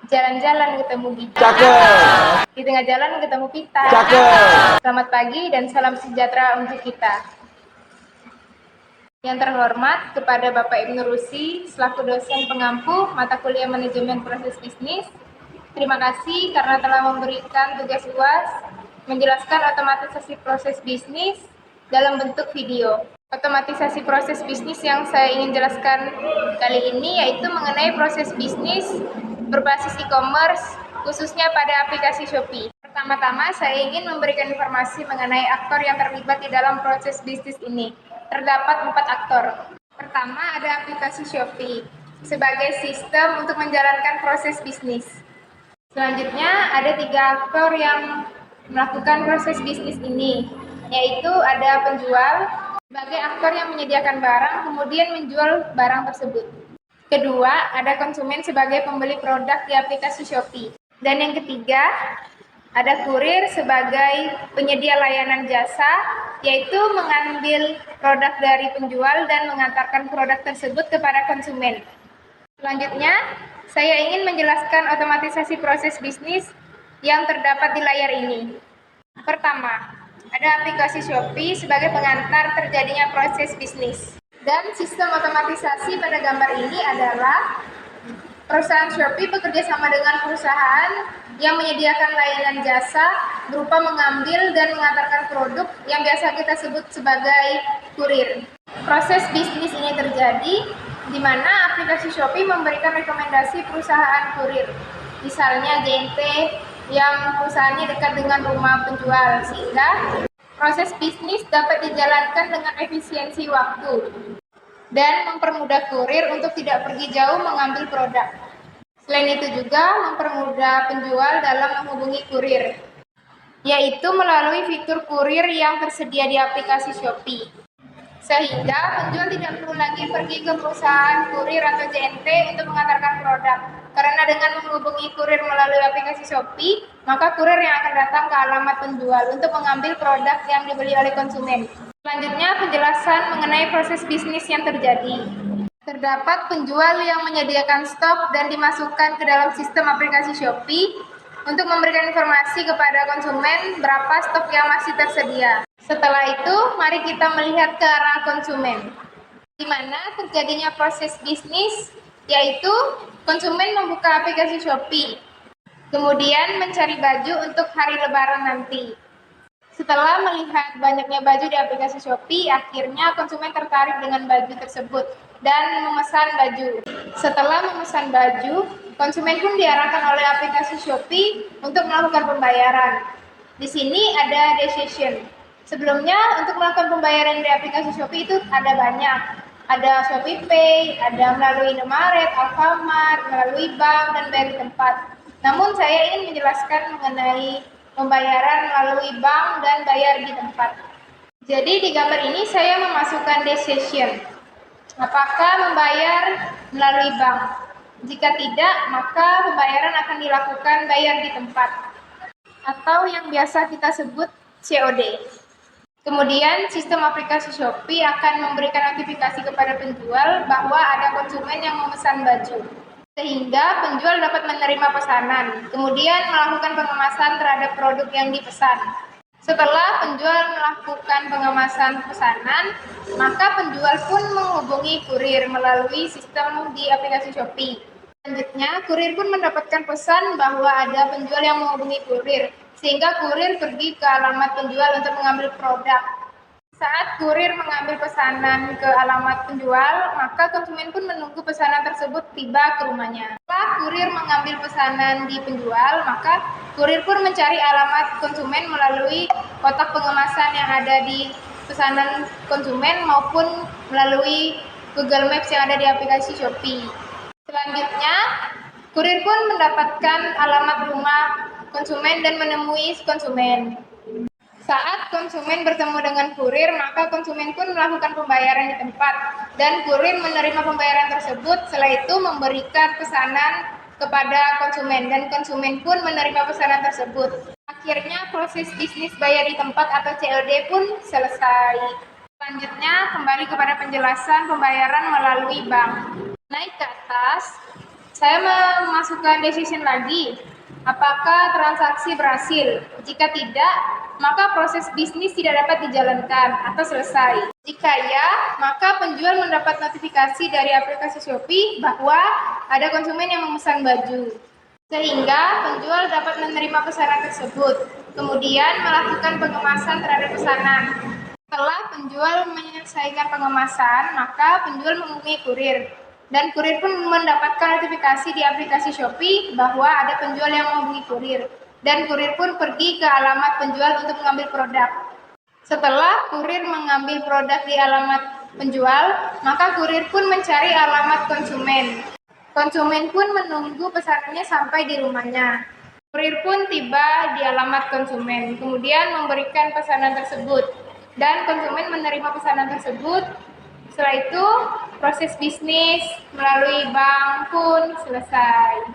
Jalan-jalan ketemu Gita. Cakep. Di tengah jalan ketemu kita. Cakep. Selamat pagi dan salam sejahtera untuk kita. Yang terhormat kepada Bapak Ibnu Rusi selaku dosen pengampu mata kuliah manajemen proses bisnis. Terima kasih karena telah memberikan tugas UAS menjelaskan otomatisasi proses bisnis dalam bentuk video. Otomatisasi proses bisnis yang saya ingin jelaskan kali ini yaitu mengenai proses bisnis berbasis e-commerce khususnya pada aplikasi Shopee. Pertama-tama saya ingin memberikan informasi mengenai aktor yang terlibat di dalam proses bisnis ini. Terdapat 4 aktor. Pertama ada aplikasi Shopee sebagai sistem untuk menjalankan proses bisnis. Selanjutnya ada 3 aktor yang melakukan proses bisnis ini, yaitu ada penjual sebagai aktor yang menyediakan barang kemudian menjual barang tersebut. Kedua, ada konsumen sebagai pembeli produk di aplikasi Shopee. Dan yang ketiga, ada kurir sebagai penyedia layanan jasa, yaitu mengambil produk dari penjual dan mengantarkan produk tersebut kepada konsumen. Selanjutnya, saya ingin menjelaskan otomatisasi proses bisnis yang terdapat di layar ini. Pertama, ada aplikasi Shopee sebagai pengantar terjadinya proses bisnis. Dan sistem otomatisasi pada gambar ini adalah perusahaan Shopee bekerja sama dengan perusahaan yang menyediakan layanan jasa berupa mengambil dan mengantarkan produk yang biasa kita sebut sebagai kurir. Proses bisnis ini terjadi di mana aplikasi Shopee memberikan rekomendasi perusahaan kurir. Misalnya JNT yang perusahaannya dekat dengan rumah penjual, sehingga proses bisnis dapat dijalankan dengan efisiensi waktu dan mempermudah kurir untuk tidak pergi jauh mengambil produk. Selain itu juga mempermudah penjual dalam menghubungi kurir, yaitu melalui fitur kurir yang tersedia di aplikasi Shopee. Sehingga penjual tidak perlu lagi pergi ke perusahaan kurir atau JNT untuk mengantarkan produk. Karena dengan menghubungi kurir melalui aplikasi Shopee, maka kurir yang akan datang ke alamat penjual untuk mengambil produk yang dibeli oleh konsumen. Selanjutnya, penjelasan mengenai proses bisnis yang terjadi. Terdapat penjual yang menyediakan stok dan dimasukkan ke dalam sistem aplikasi Shopee untuk memberikan informasi kepada konsumen berapa stok yang masih tersedia. Setelah itu, mari kita melihat ke arah konsumen, di mana terjadinya proses bisnis, yaitu konsumen membuka aplikasi Shopee, kemudian mencari baju untuk hari Lebaran nanti. Setelah melihat banyaknya baju di aplikasi Shopee, akhirnya konsumen tertarik dengan baju tersebut dan memesan baju. Setelah memesan baju, konsumen pun diarahkan oleh aplikasi Shopee untuk melakukan pembayaran. Di sini ada decision. Sebelumnya untuk melakukan pembayaran di aplikasi Shopee itu ada banyak. Ada ShopeePay, ada melalui Indomaret, Alfamart, melalui bank, dan dari tempat. Namun saya ingin menjelaskan mengenai pembayaran melalui bank dan bayar di tempat. Jadi di gambar ini saya memasukkan decision. Apakah membayar melalui bank? Jika tidak, maka pembayaran akan dilakukan bayar di tempat, atau yang biasa kita sebut COD. Kemudian sistem aplikasi Shopee akan memberikan notifikasi kepada penjual bahwa ada konsumen yang memesan baju, sehingga penjual dapat menerima pesanan, kemudian melakukan pengemasan terhadap produk yang dipesan. Setelah penjual melakukan pengemasan pesanan, maka penjual pun menghubungi kurir melalui sistem di aplikasi Shopee. Selanjutnya, kurir pun mendapatkan pesan bahwa ada penjual yang menghubungi kurir, sehingga kurir pergi ke alamat penjual untuk mengambil produk. Saat kurir mengambil pesanan ke alamat penjual, maka konsumen pun menunggu pesanan tersebut tiba ke rumahnya. Setelah kurir mengambil pesanan di penjual, maka kurir pun mencari alamat konsumen melalui kotak pengemasan yang ada di pesanan konsumen maupun melalui Google Maps yang ada di aplikasi Shopee. Selanjutnya, kurir pun mendapatkan alamat rumah konsumen dan menemui konsumen. Saat konsumen bertemu dengan kurir, maka konsumen pun melakukan pembayaran di tempat dan kurir menerima pembayaran tersebut, setelah itu memberikan pesanan kepada konsumen dan konsumen pun menerima pesanan tersebut. Akhirnya proses bisnis bayar di tempat atau COD pun selesai. Selanjutnya kembali kepada penjelasan pembayaran melalui bank. Naik ke atas, Saya memasukkan decision lagi. Apakah transaksi berhasil? Jika tidak, maka proses bisnis tidak dapat dijalankan atau selesai. Jika ya, maka penjual mendapat notifikasi dari aplikasi Shopee bahwa ada konsumen yang memesan baju. Sehingga penjual dapat menerima pesanan tersebut, kemudian melakukan pengemasan terhadap pesanan. Setelah penjual menyelesaikan pengemasan, maka penjual menghubungi kurir. Dan kurir pun mendapatkan notifikasi di aplikasi Shopee bahwa ada penjual yang menghubungi kurir. Dan kurir pun pergi ke alamat penjual untuk mengambil produk. Setelah kurir mengambil produk di alamat penjual, maka kurir pun mencari alamat konsumen. Konsumen pun menunggu pesanannya sampai di rumahnya. Kurir pun tiba di alamat konsumen, kemudian memberikan pesanan tersebut. Dan konsumen menerima pesanan tersebut. Setelah itu, proses bisnis melalui bank pun selesai.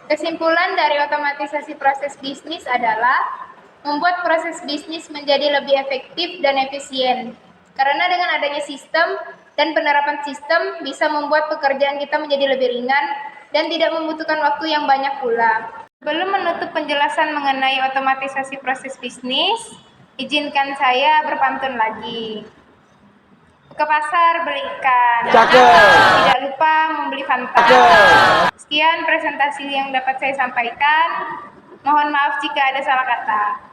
Kesimpulan dari otomatisasi proses bisnis adalah membuat proses bisnis menjadi lebih efektif dan efisien. Karena dengan adanya sistem dan penerapan sistem bisa membuat pekerjaan kita menjadi lebih ringan dan tidak membutuhkan waktu yang banyak pula. Sebelum menutup penjelasan mengenai otomatisasi proses bisnis, izinkan saya berpantun lagi. Ke pasar beli ikan. Cakep. Tidak lupa membeli Fanta. Cakep. Sekian presentasi yang dapat saya sampaikan. Mohon maaf jika ada salah kata.